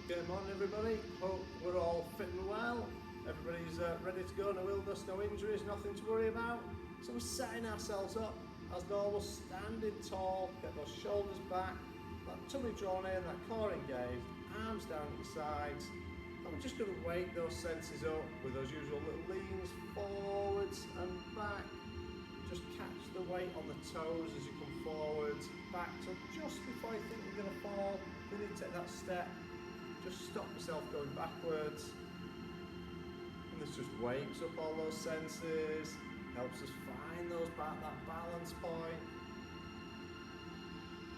Good morning everybody, hope we're all fit and well. Everybody's ready to go, no illness, no injuries, nothing to worry about. So we're setting ourselves up as normal, standing tall, get those shoulders back, that tummy drawn in, that core engaged, arms down at the sides. And we're just going to wake those senses up with those usual little leans forwards and back. Just catch the weight on the toes as you come forwards, back till just before you think you're going to fall. You need to take that step. Just stop yourself going backwards, and this just wakes up all those senses, helps us find that balance point,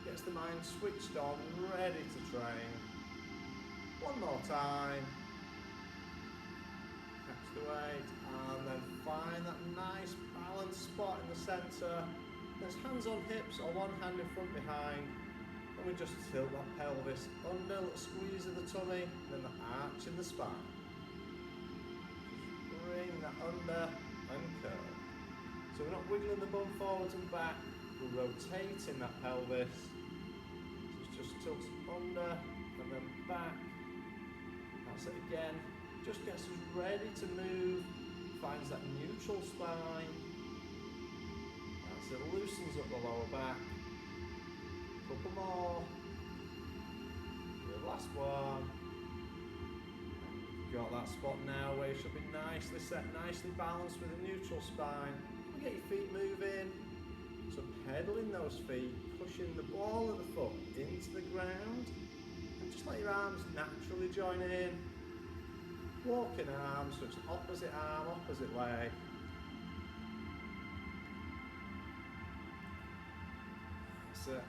gets the mind switched on, ready to train. One more time, catch the weight, and then find that nice balanced spot in the centre. There's hands on hips or one hand in front behind. And we just tilt that pelvis under, a little squeeze of the tummy, and then the arch in the spine. Just bring that under and curl. So we're not wiggling the bum forwards and back, we're rotating that pelvis. So it's just tilts under and then back. That's it again. Just gets us ready to move, finds that neutral spine. That's it, loosens up the lower back. Couple more. Good, last one. You've got that spot now where you should be nicely set, nicely balanced with a neutral spine. You get your feet moving. So pedaling those feet, pushing the ball of the foot into the ground. And just let your arms naturally join in. Walking arms, so it's opposite arm, opposite leg. That's it.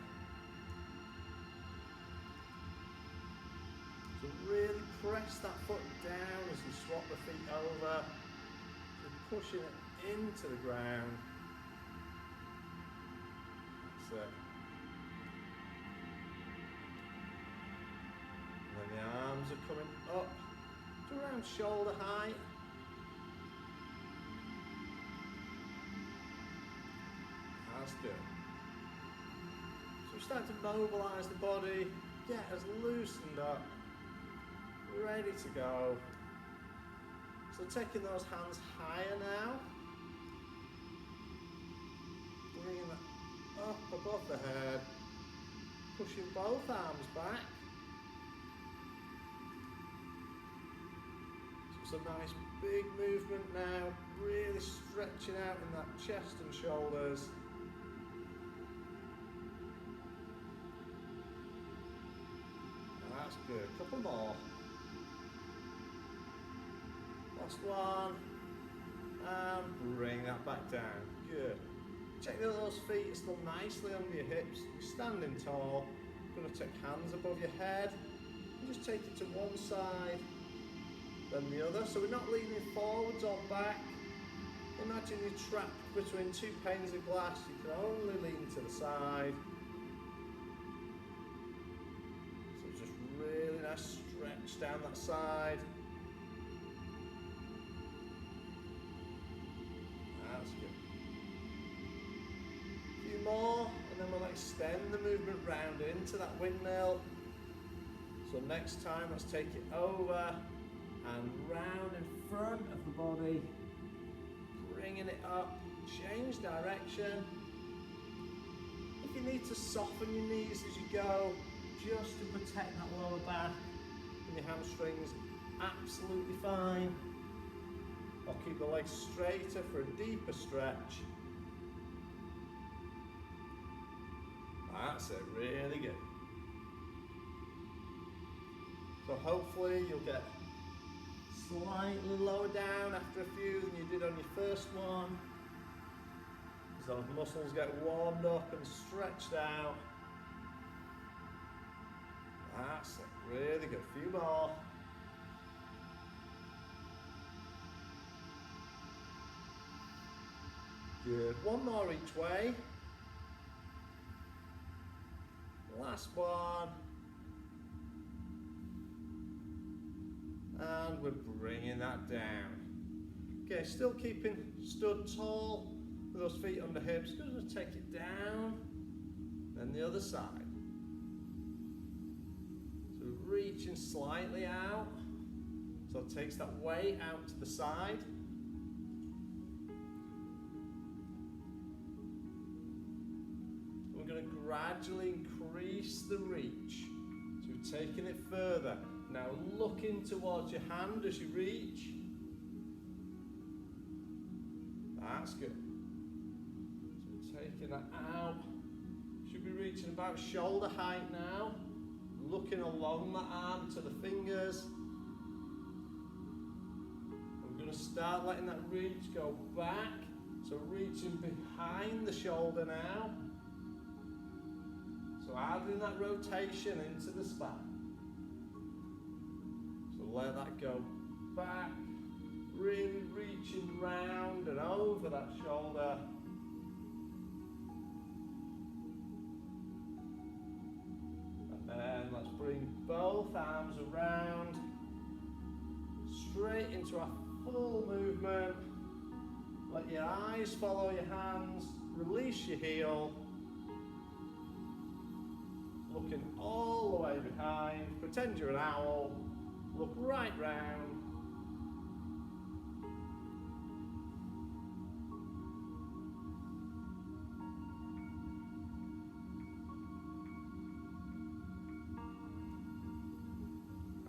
So really press that foot down as you swap the feet over. You're pushing it into the ground. That's it. And then the arms are coming up to around shoulder height. That's good. So we're starting to mobilise the body, get us loosened up, ready to go. So taking those hands higher now, bringing that up above the head, pushing both arms back. So it's a nice big movement now, really stretching out in that chest and shoulders. That's good, a couple more. Last one, and bring that back down, good. Check that those feet are still nicely under your hips, you're standing tall. You're going to take hands above your head, and just take it to one side, then the other, so we're not leaning forwards or back. Imagine you're trapped between two panes of glass, you can only lean to the side. So just really nice stretch down that side. That's good. A few more, and then we'll extend the movement round into that windmill. So next time, let's take it over and round in front of the body, bringing it up, change direction. If you need to soften your knees as you go, just to protect that lower back and your hamstrings, absolutely fine. Or keep the legs straighter for a deeper stretch. That's it, really good. So hopefully you'll get slightly lower down after a few than you did on your first one. As those muscles get warmed up and stretched out. That's it, really good. A few more. Good, one more each way. Last one. And we're bringing that down. Okay, still keeping stood tall with those feet under hips. Going to take it down, then the other side. So reaching slightly out. So it takes that weight out to the side. We're going to gradually increase the reach. So we're taking it further. Now looking towards your hand as you reach. That's good. So we're taking that out. Should be reaching about shoulder height now. Looking along the arm to the fingers. We're going to start letting that reach go back. So reaching behind the shoulder now. So adding that rotation into the spine. So let that go back. Really reaching round and over that shoulder. And then let's bring both arms around. Straight into our full movement. Let your eyes follow your hands. Release your heel. Looking all the way behind. Pretend you're an owl. Look right round.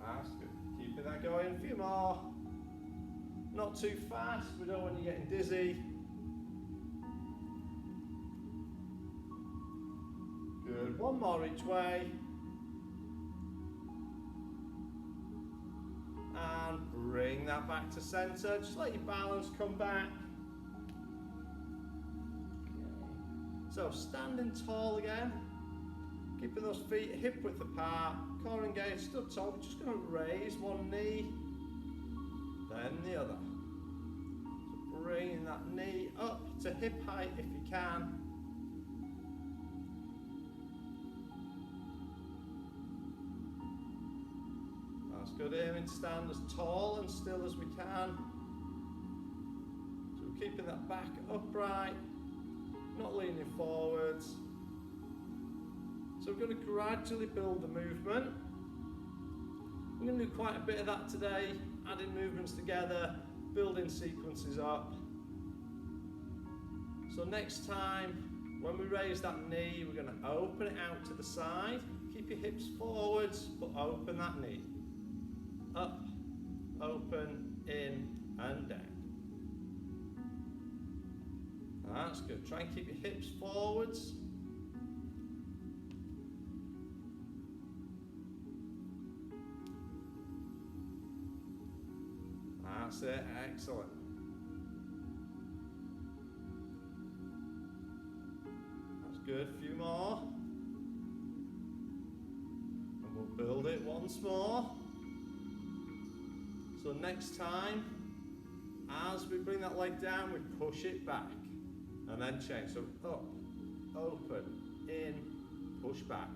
That's good. Keeping that going. A few more. Not too fast. We don't want you getting dizzy. Good. One more each way. And bring that back to center. Just let your balance come back. Okay. So standing tall again. Keeping those feet hip width apart. Core engaged, stood tall. We're just going to raise one knee. Then the other. So bringing that knee up to hip height if you can. That's good. Aiming to stand as tall and still as we can. So we're keeping that back upright, not leaning forwards. So we're going to gradually build the movement. We're going to do quite a bit of that today, adding movements together, building sequences up. So next time, when we raise that knee, we're going to open it out to the side. Keep your hips forwards, but open that knee. Up, open, in, and down. That's good. Try and keep your hips forwards. That's it, excellent. That's good, a few more. And we'll build it once more. So next time, as we bring that leg down, we push it back. And then change, so up, open, in, push back.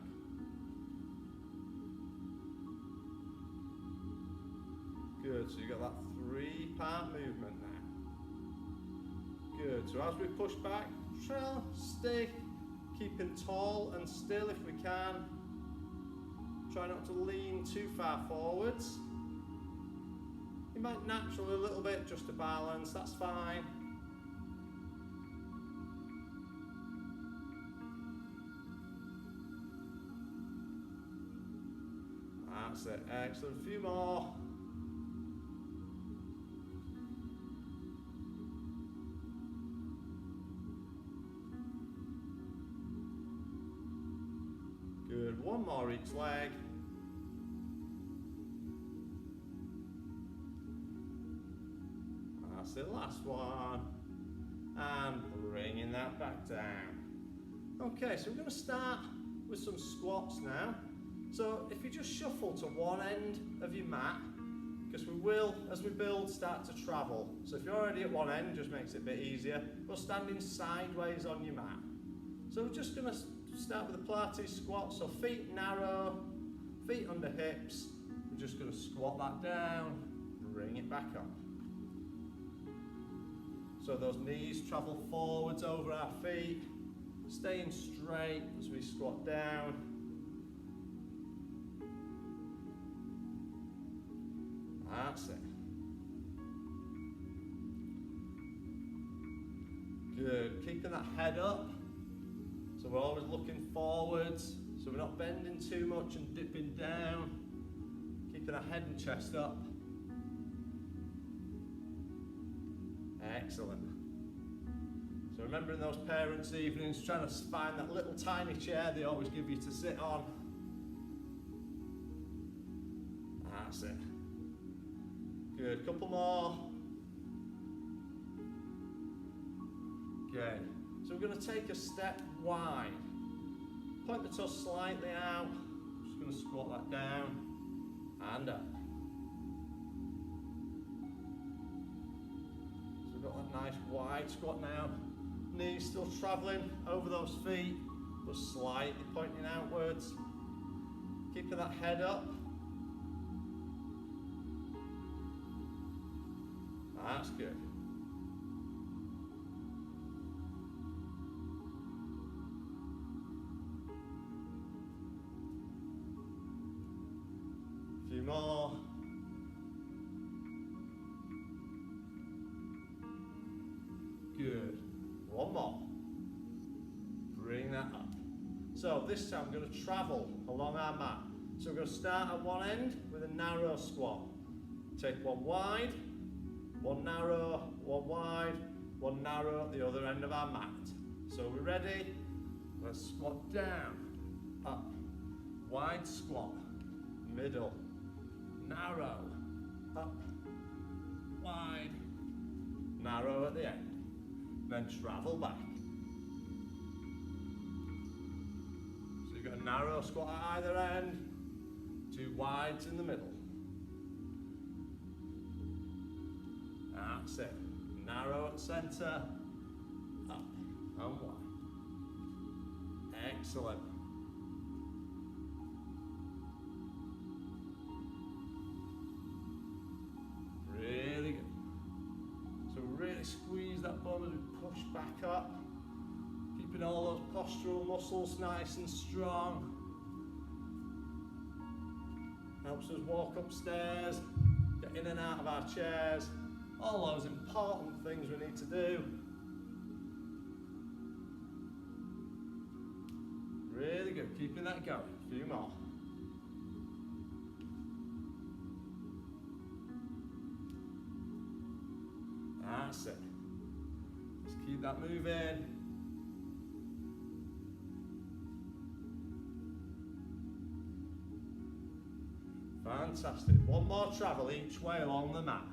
Good, so you've got that 3-part movement now. Good, so as we push back, trail, stick, keeping tall and still if we can. Try not to lean too far forwards. You might naturally a little bit just to balance, that's fine. That's it, excellent, a few more. Good, one more each leg. That's the last one. And bringing that back down. Okay, so we're going to start with some squats now. So if you just shuffle to one end of your mat, because we will, as we build, start to travel. So if you're already at one end, just makes it a bit easier. We're standing sideways on your mat. So we're just going to start with the Pilates squat. So feet narrow, feet under hips. We're just going to squat that down, bring it back up. So those knees travel forwards over our feet, staying straight as we squat down. That's it. Good. Keeping that head up. So we're always looking forwards. So we're not bending too much and dipping down. Keeping our head and chest up. Excellent. So remembering those parents' evenings, trying to find that little tiny chair they always give you to sit on. That's it. Good. Couple more. Okay. So we're going to take a step wide. Point the toes slightly out. Just going to squat that down and up. So we've got that nice wide squat now. Knees still travelling over those feet, but slightly pointing outwards. Keeping that head up. That's good. A few more. Good. One more. Bring that up. So this time we're going to travel along our mat. So we're going to start at one end with a narrow squat. Take one wide, one narrow, one wide, one narrow at the other end of our mat. So we're ready? Let's squat down, up, wide squat, middle, narrow, up, wide, narrow at the end. Then travel back. So you've got a narrow squat at either end, two wides in the middle. That's it. Narrow at centre, up and wide. Excellent. Really good. So really squeeze that bum as we push back up. Keeping all those postural muscles nice and strong. Helps us walk upstairs, get in and out of our chairs. All those important things we need to do. Really good, keeping that going. A few more. That's it. Just keep that moving. Fantastic. One more travel each way along the mat.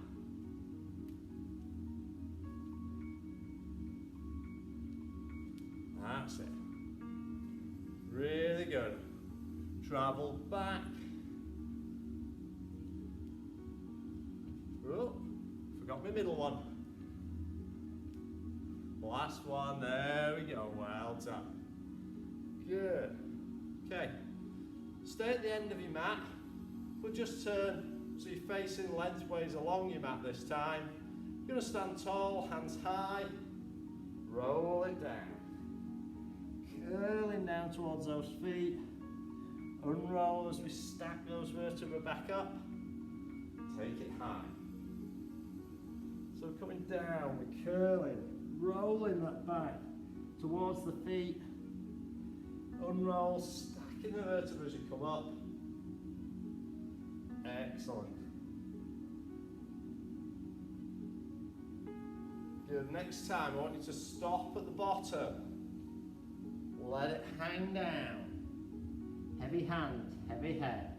That's it. Really good. Travel back. Oh, forgot my middle one. Last one, there we go, well done. Good. Okay, stay at the end of your mat, but just turn so you're facing lengthways along your mat this time. You're going to stand tall, hands high, roll it down. Curling down towards those feet. Unroll as we stack those vertebrae back up. Take it high. So we're coming down, we're curling, rolling that back towards the feet. Unroll, stacking the vertebrae as you come up. Excellent. Good. Next time I want you to stop at the bottom. Let it hang down. Heavy hand, heavy head.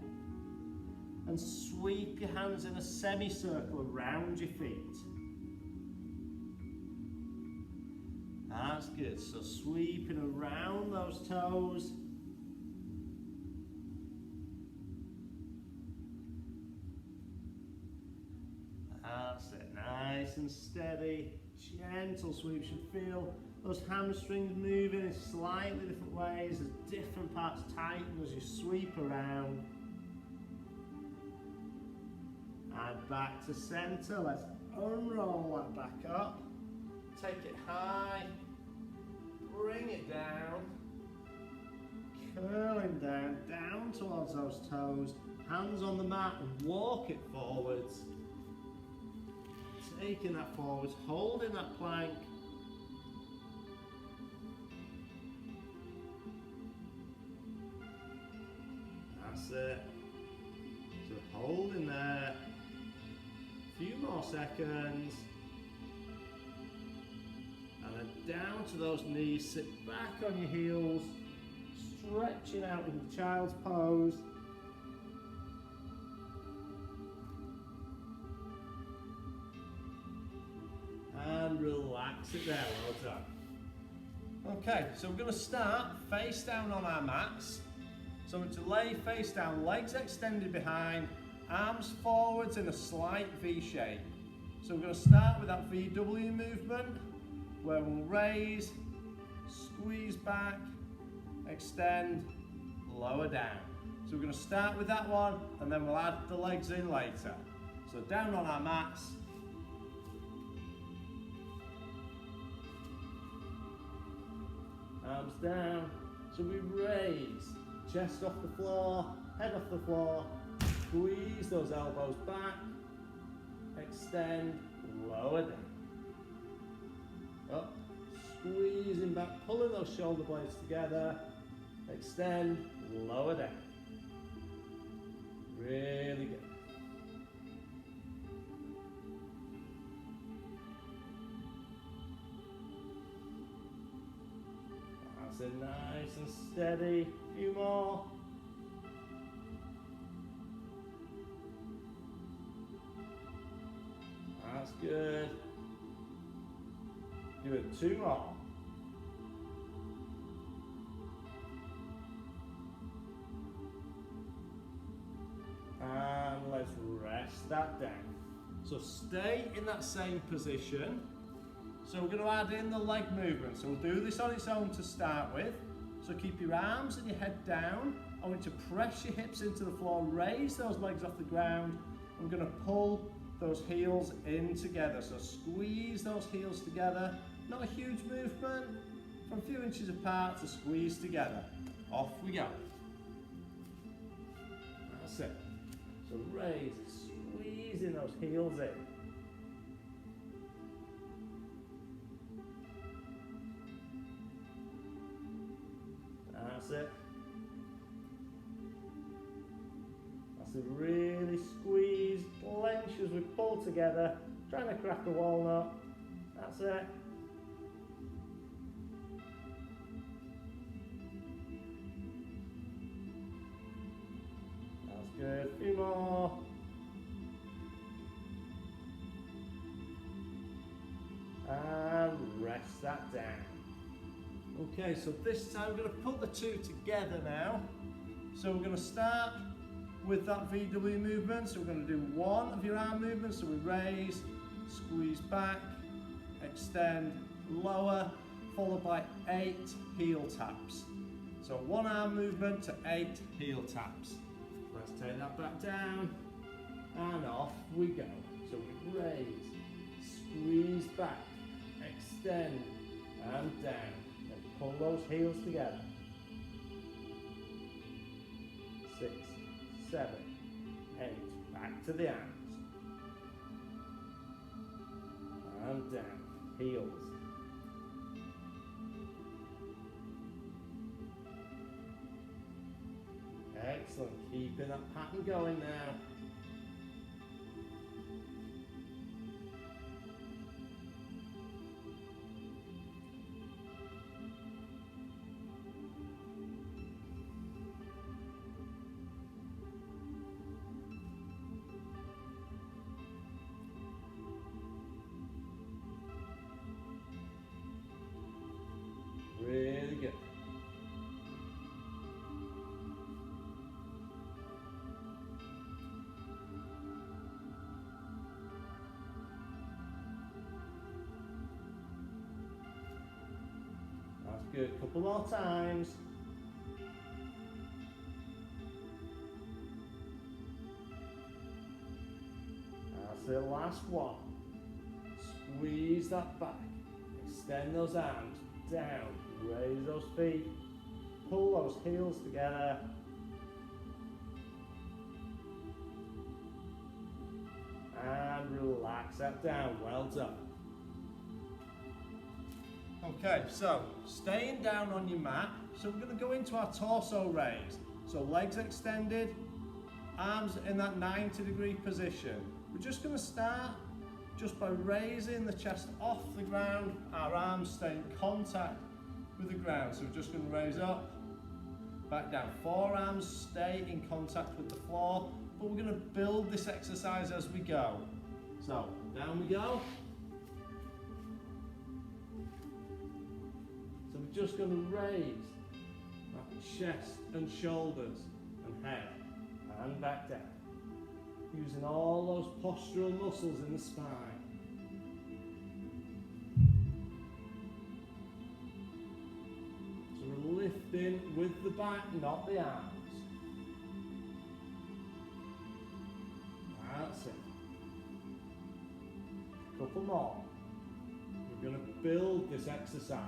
And sweep your hands in a semicircle around your feet. That's good. So sweeping around those toes. That's it. Nice and steady. Gentle sweep. Should feel those hamstrings moving in slightly different ways as different parts tighten as you sweep around. And back to centre. Let's unroll that back up. Take it high. Bring it down. Curling down, down towards those toes. Hands on the mat and walk it forwards. taking that forwards, holding that plank. That's it. So holding there. A few more seconds. And then down to those knees, sit back on your heels, stretching out into child's pose. And relax it there, well done. Okay, so we're going to start face down on our mats. So we're to lay face down, legs extended behind, arms forwards in a slight V shape. So we're going to start with that VW movement, where we'll raise, squeeze back, extend, lower down. So we're going to start with that one, and then we'll add the legs in later. So down on our mats. Arms down. So we raise, chest off the floor, head off the floor, squeeze those elbows back, extend, lower down. Up, squeezing back, pulling those shoulder blades together, extend, lower down. Really good. That's it, nice and steady. A few more. That's good. Do it 2 more. And let's rest that down. So stay in that same position. So we're going to add in the leg movement. So we'll do this on its own to start with. So keep your arms and your head down. I want you to press your hips into the floor, raise those legs off the ground. I'm going to pull those heels in together. So squeeze those heels together. Not a huge movement, from a few inches apart to squeeze together. Off we go. That's it. So raise, squeezing those heels in. That's it. That's it. Really squeeze, clench as we pull together, trying to crack a walnut. That's it. That's good. A few more. And rest that down. Okay, so this time we're going to put the two together now. So we're going to start with that VW movement. So we're going to do one of your arm movements. So we raise, squeeze back, extend, lower, followed by 8 heel taps. So one arm movement to 8 heel taps. Let's take that back down and off we go. So we raise, squeeze back, extend and down. Pull those heels together. 6, 7, 8. Back to the arms. And down. Heels. Excellent. Keeping that pattern going now. Really good. That's good. Couple more times. That's the last one. Squeeze that back. Extend those arms down. Raise those feet, pull those heels together, and and relax that down. Well done. Okay, so staying down on your mat. So we're going to go into our torso raise. So legs extended, arms in that 90-degree position. We're just going to start just by raising the chest off the ground, our arms stay in contact with the ground. So we're just going to raise up, back down. Forearms stay in contact with the floor, but we're going to build this exercise as we go. So down we go. So we're just going to raise that chest and shoulders and head and back down, using all those postural muscles in the spine. So we're lifting with the back, not the arms. That's it. Couple more. We're going to build this exercise.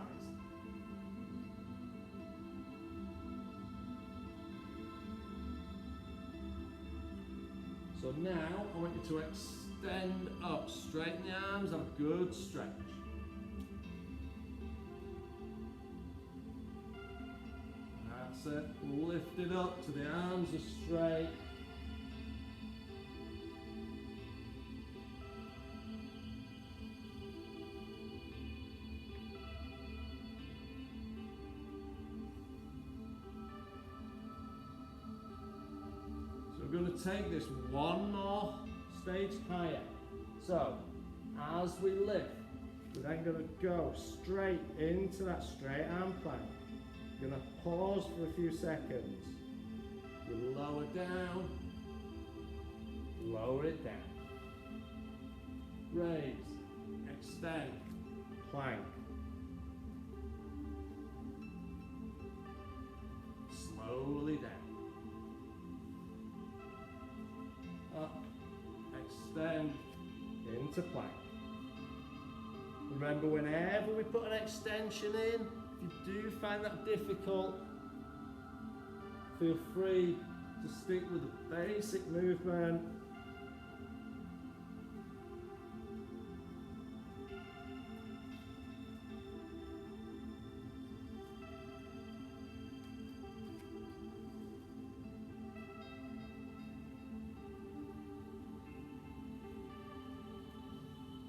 So now I want you to extend up, straighten the arms, have a good stretch. That's it, lift it up to the arms are straight. We're going to take this one more stage higher. So, as we lift, we're then going to go straight into that straight arm plank. We're going to pause for a few seconds. We lower down, lower it down. Raise, extend, plank. Slowly down. Up, extend, into plank. Remember, whenever we put an extension in, if you do find that difficult, feel free to stick with the basic movement.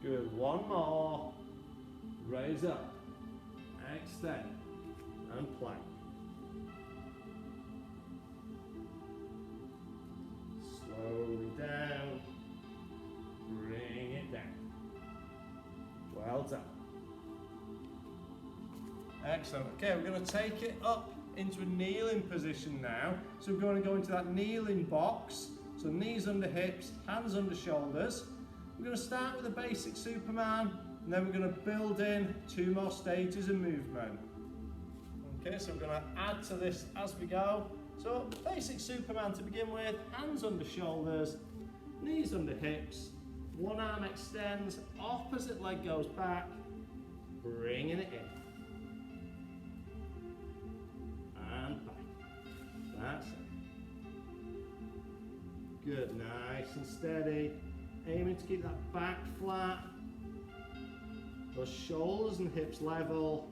Good, one more. Raise up, extend, and plank. Slowly down, bring it down. Well done. Excellent. Okay, we're going to take it up into a kneeling position now. So we're going to go into that kneeling box. So knees under hips, hands under shoulders. We're going to start with a basic Superman, and then we're going to build in 2 more stages of movement. Okay, so we're going to add to this as we go. So basic Superman to begin with, hands under shoulders, knees under hips, one arm extends, opposite leg goes back, bringing it in. And back. That's it. Good, nice and steady. Aiming to keep that back flat, those shoulders and hips level,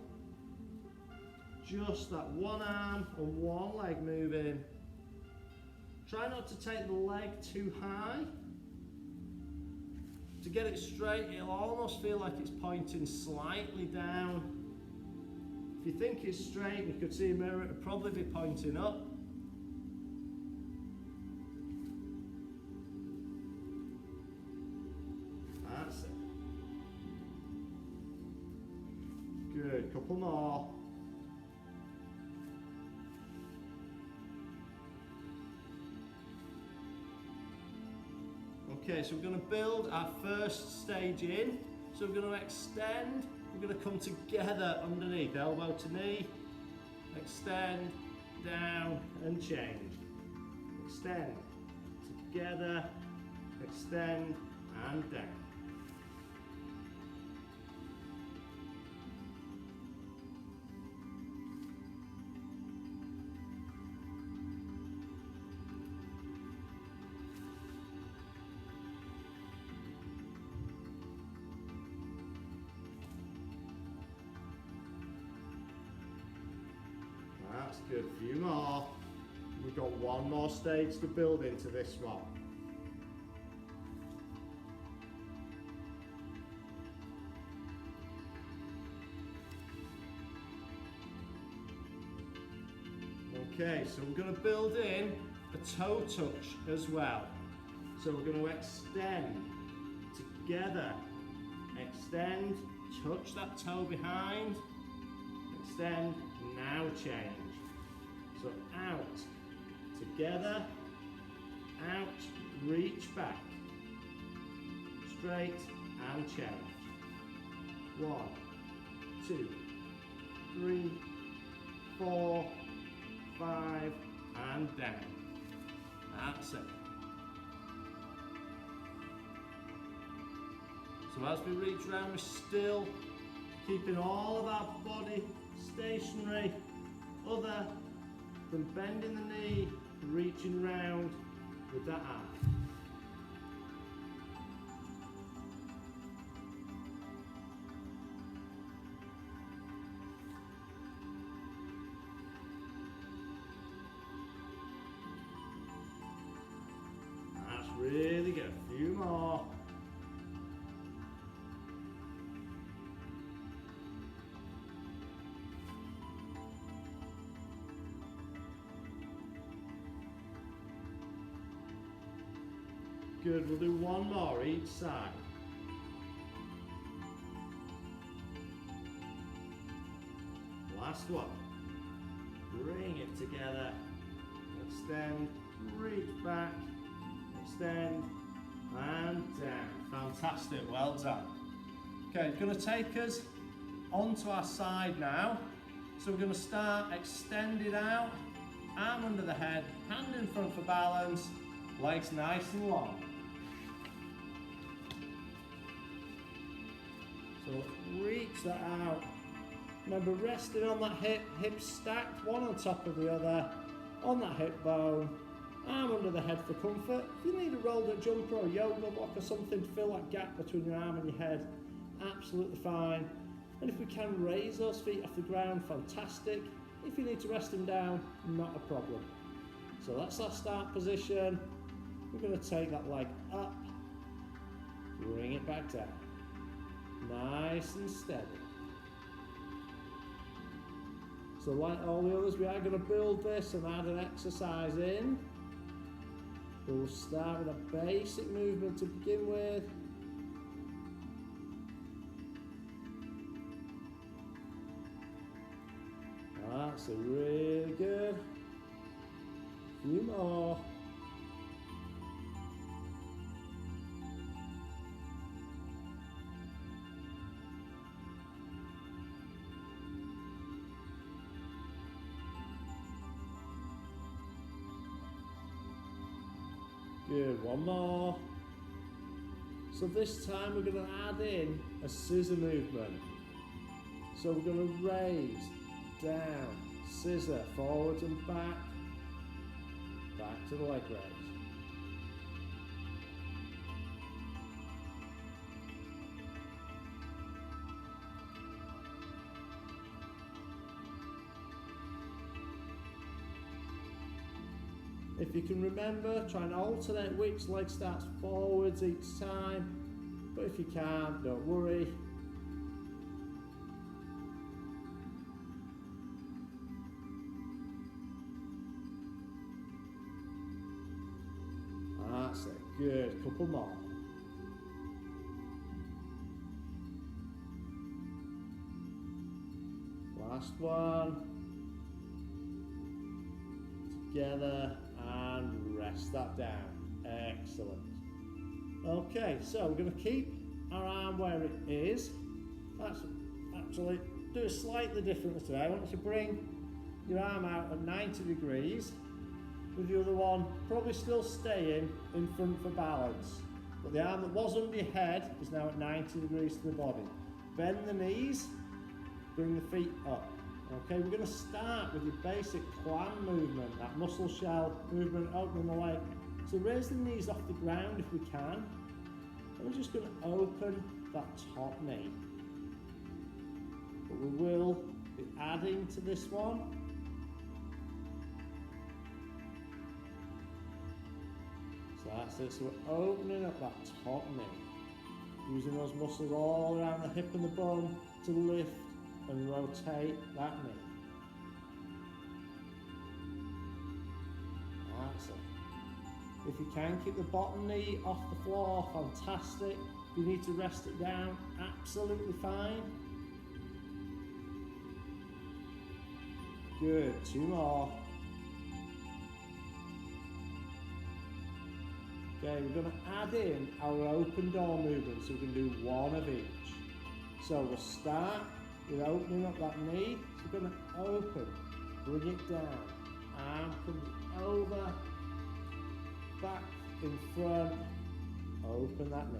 just that one arm and one leg moving. Try not to take the leg too high. To get it straight, it'll almost feel like it's pointing slightly down. If you think it's straight and you could see a mirror, it'll probably be pointing up. That's it. Good, couple more. Okay, so we're going to build our first stage in. So we're going to extend, we're going to come together underneath, elbow to knee, extend, down and change. Extend, together, extend and down. That's good. A few more. We've got one more stage to build into this one. Okay, so we're going to build in a toe touch as well. So we're going to extend together, extend, touch that toe behind, extend, now change. So out, together, out, reach back, straight and change. 1, 2, 3, 4, 5 and down. That's it. So as we reach around, we're still keeping all of our body stationary, other than bending the knee, reaching round with that arm. That's really good. A few more. Good, we'll do one more each side. Last one. Bring it together. Extend, reach back, extend, and down. Fantastic, well done. Okay, it's going to take us onto our side now. So we're going to start extended out, arm under the head, hand in front for balance, legs nice and long. So reach that out. Remember, resting on that hip, hips stacked, one on top of the other, on that hip bone, arm under the head for comfort. If you need a rolled up jumper or a yoga block or something to fill that gap between your arm and your head, absolutely fine. And if we can raise those feet off the ground, fantastic. If you need to rest them down, not a problem. So that's our start position. We're going to take that leg up, bring it back down. Nice and steady. So like all the others, we are going to build this and add an exercise in. We'll start with a basic movement to begin with. That's really good. A few more. Good, one more. So this time we're going to add in a scissor movement. So we're going to raise, down, scissor, forwards and back to the leg raise. If you can remember, try and alternate which leg starts forwards each time, but if you can't, don't worry. That's it, good, couple more. Last one. Together. And rest that down. Excellent. Okay, so we're going to keep our arm where it is. That's actually do it slightly differently today. I want you to bring your arm out at 90 degrees with the other one probably still staying in front for balance. But the arm that was under your head is now at 90 degrees to the body. Bend the knees, bring the feet up. Okay, we're going to start with your basic clam movement, that muscle shell movement, opening the leg. So raise the knees off the ground if we can. And we're just going to open that top knee. But we will be adding to this one That's it, so we're opening up that top knee. Using those muscles all around the hip and the bum to lift and rotate that knee. That's it. If you can keep the bottom knee off the floor, fantastic. If you need to rest it down, absolutely fine. Good, 2 more. Okay, we're going to add in our open door movement, so we can do 1 of each. So we'll start with opening up that knee. So we're going to open, bring it down, and come over, back, in front, open that knee.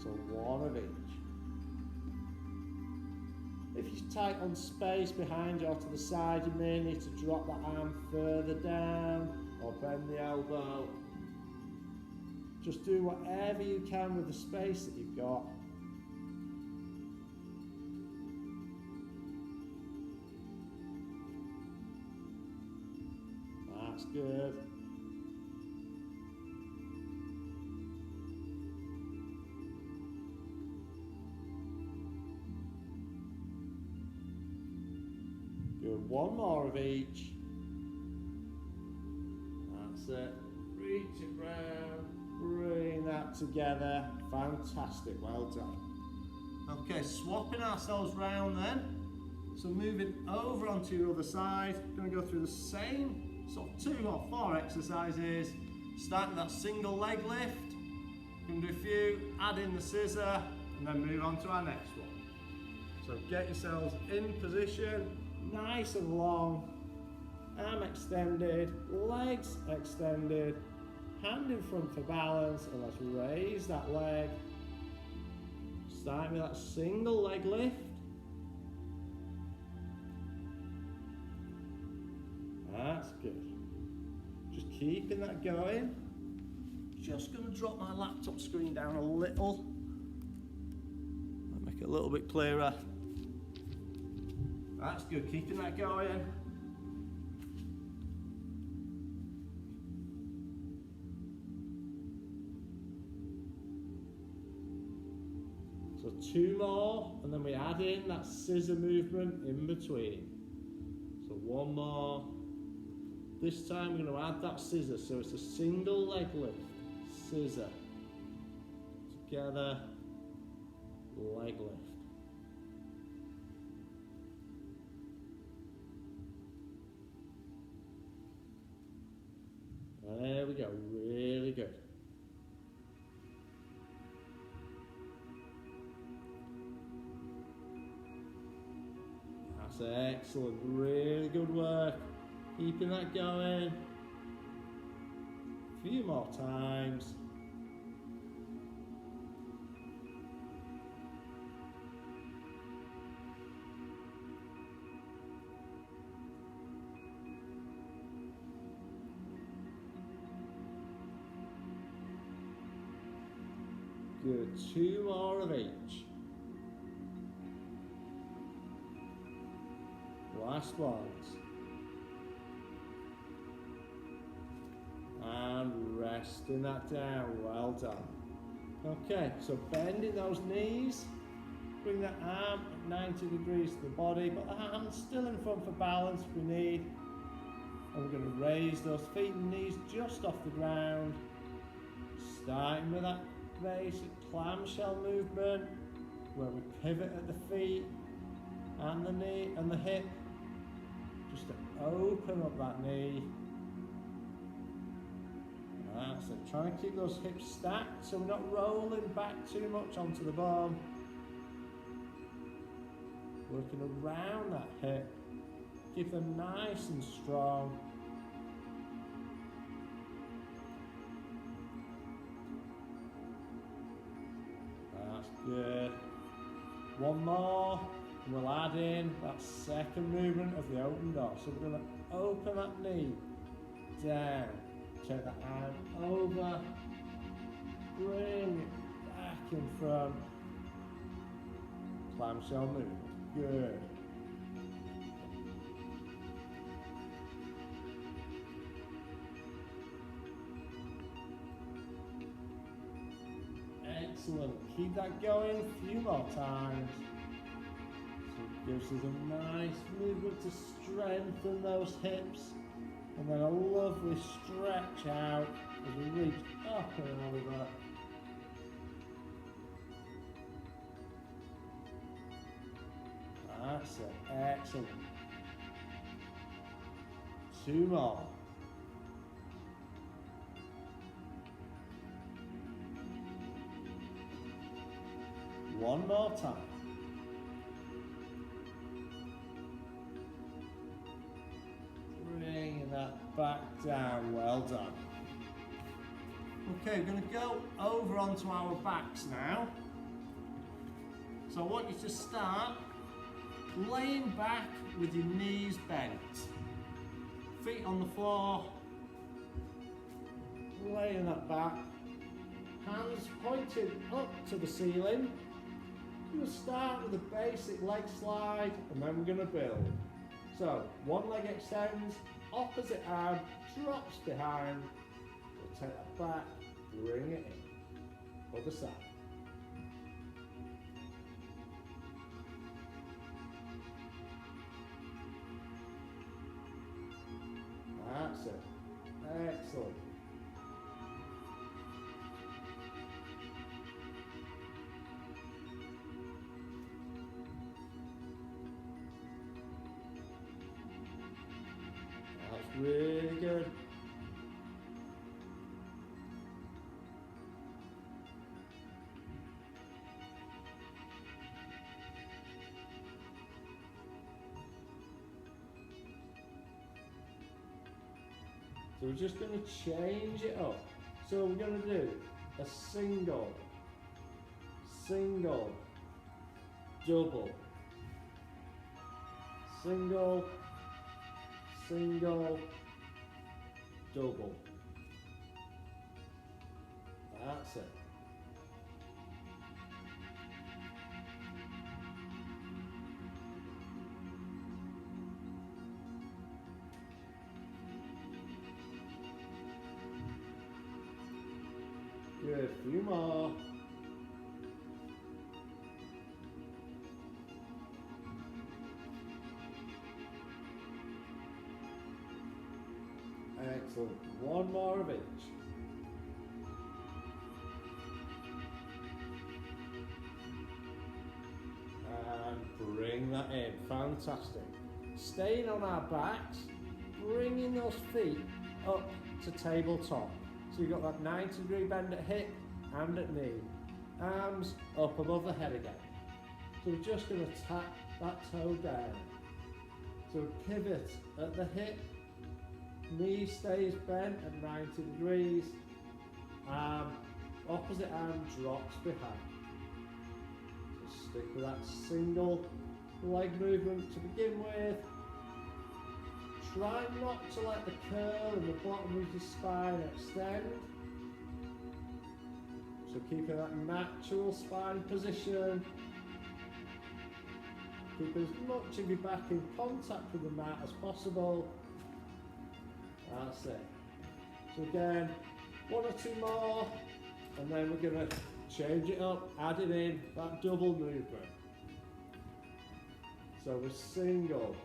So 1 of each. If you're tight on space behind you or to the side, you may need to drop the arm further down or bend the elbow. Just do whatever you can with the space that you've got. That's good. Good, 1 more of each. That's it. Reach it round, bring that together. Fantastic, well done. Okay, swapping ourselves round then. So moving over onto your other side, going to go through the same sort of 2 or 4 exercises. Starting with that single leg lift. Going to do a few, add in the scissor, and then move on to our next one. So get yourselves in position, nice and long, arm extended, legs extended, hand in front for balance, and let's raise that leg. Starting with that single leg lift. That's good. Just keeping that going. Just going to drop my laptop screen down a little. Make it a little bit clearer. That's good, keeping that going. So 2 more, and then we add in that scissor movement in between. So 1 more. This time we're going to add that scissor, so it's a single leg lift, scissor, together, leg lift. There we go, really good. That's excellent, really good work. Keeping that going. A few more times. Good, 2 more of each. Last ones. And resting that down, well done. Okay, so bending those knees, bring that arm at 90 degrees to the body, but the hand still in front for balance if we need. And we're going to raise those feet and knees just off the ground, starting with that basic clamshell movement where we pivot at the feet and the knee and the hip, just to open up that knee. That's it. Try and keep those hips stacked so we're not rolling back too much onto the bum. Working around that hip. Keep them nice and strong. That's good. 1 more. And we'll add in that second movement of the open door. So we're going to open that knee down. Take that arm over, bring it back in front, clamshell movement, good. Excellent. Keep that going a few more times. So it gives us a nice movement to strengthen those hips. And then a lovely stretch out as we reach up and over. That's it. Excellent. 2 more. One more time. Bringing that back down. Well done. Okay, we're going to go over onto our backs now. So I want you to start laying back with your knees bent. Feet on the floor. Laying that back. Hands pointed up to the ceiling. We'll start with a basic leg slide and then we're going to build. So, one leg extends, opposite arm drops behind. We'll take that back, bring it in. Other side. That's it. Excellent. That's really good. So we're just going to change it up. So we're going to do a single, single, double, single, single, double. That's it. Good, a few more. Excellent. One more of each. And bring that in. Fantastic. Staying on our backs, bringing those feet up to tabletop. So you've got that 90-degree bend at hip and at knee. Arms up above the head again. So we're just going to tap that toe down. So pivot at the hip. Knee stays bent at 90 degrees. Opposite arm drops behind. So stick with that single leg movement to begin with. Try not to let the curl in the bottom of your spine extend. So keeping that natural spine position. Keep as much of your back in contact with the mat as possible. That's it. So again, 1 or 2 more, and then we're going to change it up, adding in that double movement. So we're single,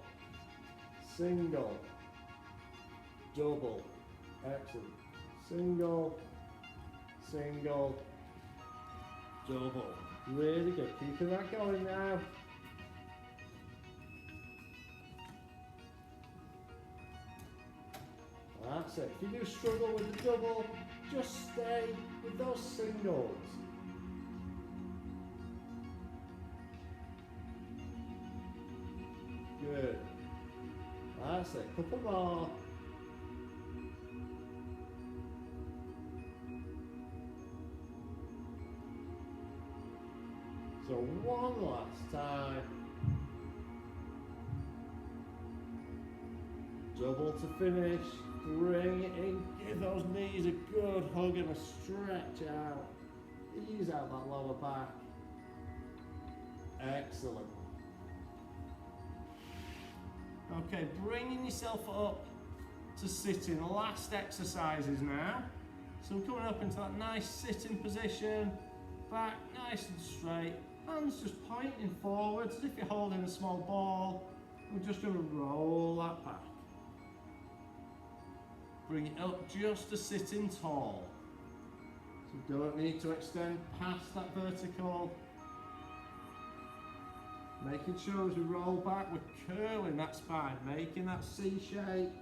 single, double, excellent, single, single, double. Really good, keeping that going now. That's it. If you do struggle with the double, just stay with those singles. Good. That's it. Couple more. So one last time. Double to finish. Bring it in, give those knees a good hug and a stretch out. Ease out that lower back. Excellent. Okay, bringing yourself up to sitting. Last exercises now. So we're coming up into that nice sitting position. back nice and straight. Hands just pointing forwards as if you're holding a small ball. We're just going to roll that back. Bring it up just to sitting tall. So we don't need to extend past that vertical. Making sure as we roll back, we're curling that spine, making that C shape.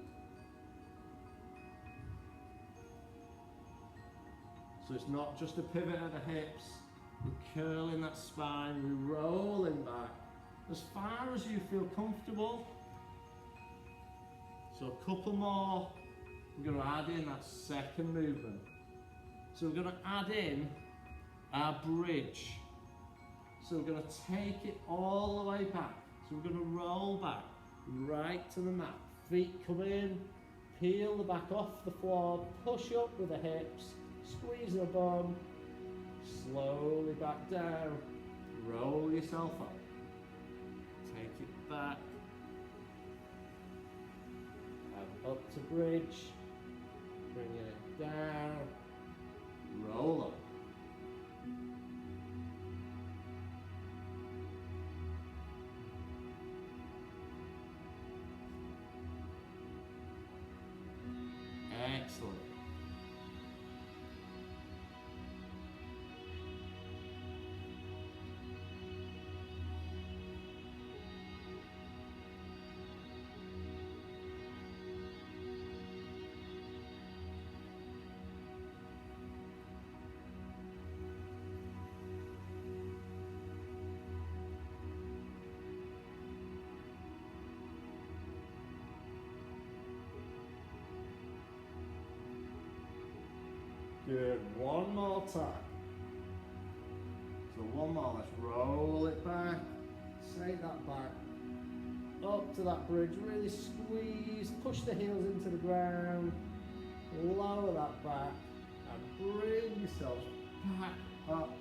So it's not just a pivot at the hips, we're curling that spine, we're rolling back as far as you feel comfortable. So a couple more, we're going to add in that second movement. So we're going to add in our bridge. So we're going to take it all the way back. So we're going to roll back right to the mat. Feet come in, peel the back off the floor, push up with the hips, squeeze the bum, slowly back down, roll yourself up. Take it back, and up to bridge, bringing it down, roll up. Excellent. Good, one more time. So one more, let's roll it back, take that back, up to that bridge, really squeeze, push the heels into the ground, lower that back, and bring yourself back up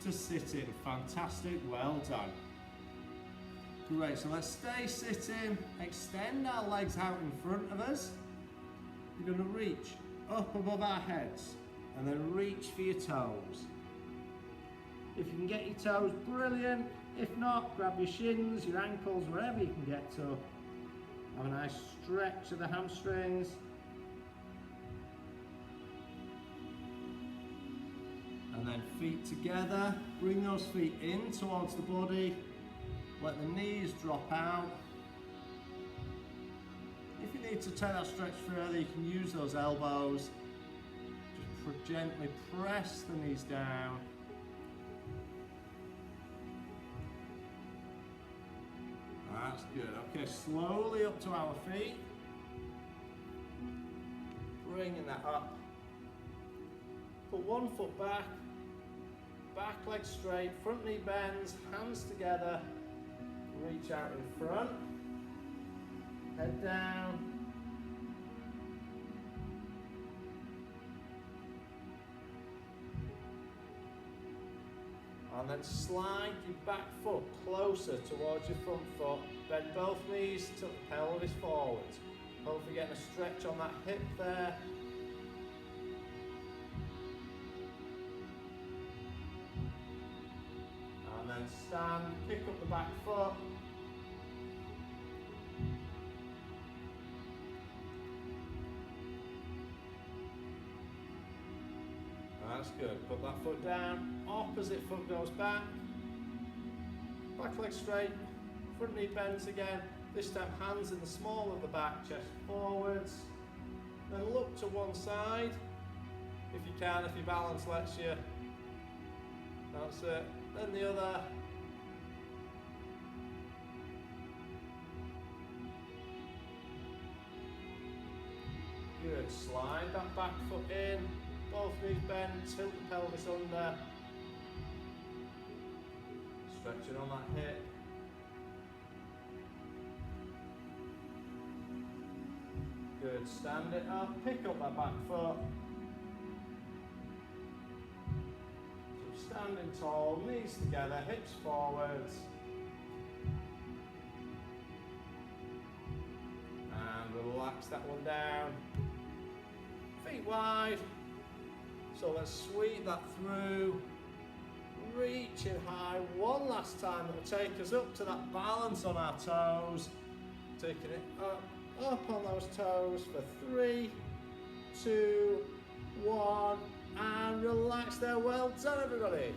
to sitting. Fantastic, well done. Great, so let's stay sitting, extend our legs out in front of us. You're going to reach up above our heads, and then reach for your toes. If you can get your toes, brilliant. If not, grab your shins, your ankles, wherever you can get to. Have a nice stretch of the hamstrings. And then feet together. Bring those feet in towards the body. Let the knees drop out. If you need to take that stretch further, you can use those elbows. Gently press the knees down. That's good. Okay, slowly up to our feet. Bringing that up. Put one foot back, back leg straight, front knee bends, hands together. Reach out in front. Head down. And then slide your back foot closer towards your front foot. Bend both knees, tilt the pelvis forwards. Hopefully getting a stretch on that hip there. And then stand, pick up the back foot. That's good. Put that foot down, opposite foot goes back. Back leg straight, front knee bends again. This time hands in the small of the back, chest forwards. Then look to one side, if you can, if your balance lets you. That's it. Then the other. Good. Slide that back foot in. Both knees bend, tilt the pelvis under. Stretching on that hip. Good, stand it up, pick up that back foot. So standing tall, knees together, hips forwards. And relax that one down. Feet wide. So let's sweep that through. reaching high one last time. It'll take us up to that balance on our toes. Taking it up on those toes for 3, 2, 1, and relax there. Well done, everybody.